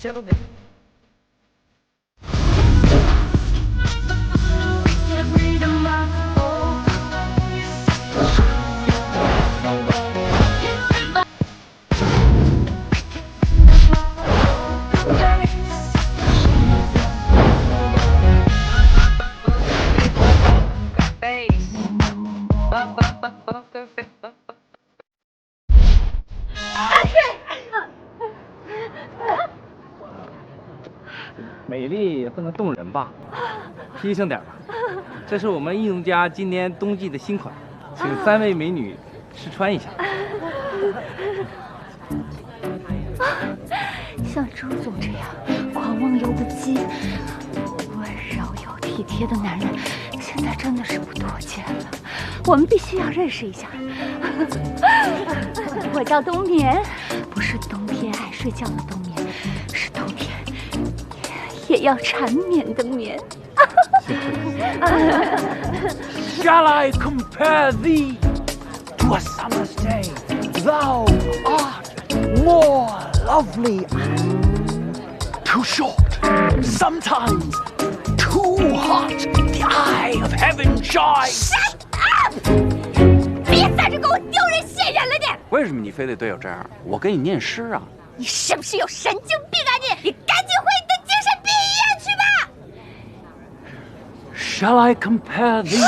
gentlemen.美丽也不能动人吧，牺牲点吧。这是我们艺农家今年冬季的新款，请3位美女试穿一下。像周总这样狂妄又不羁、温柔又体贴的男人，现在真的是不多见了。我们必須要認識一下。我叫冬眠，不是冬天愛睡覺的冬眠，是冬天也要纏綿的綿。Shall I compare thee to a summer's day? Thou art more lovely and too short, sometimes too hot. The eye of heaven shines. Shut up！ 别在这给我丢人现眼了你！为什麼你非得对我這樣？我給你念詩啊！你是不是有神經病啊你？你趕緊回你的精神病醫院去吧！ Shall I compare thee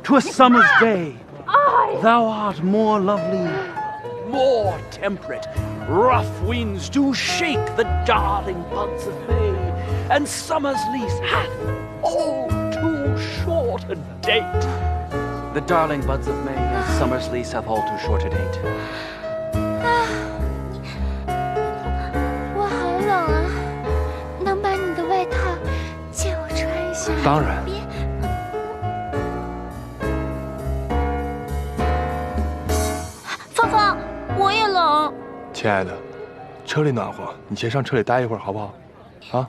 to a summer's day? Thou art more lovely, more temperate. Rough winds do shake the darling buds of May, and summer's lease hath all too short a date. The darling buds of May and summer's lease hath all too short a date. 我好冷啊，能把你的外套借我穿一下？当然。芳芳，我也冷。亲爱的，车里暖和，你先上车里待一会儿好不好？啊。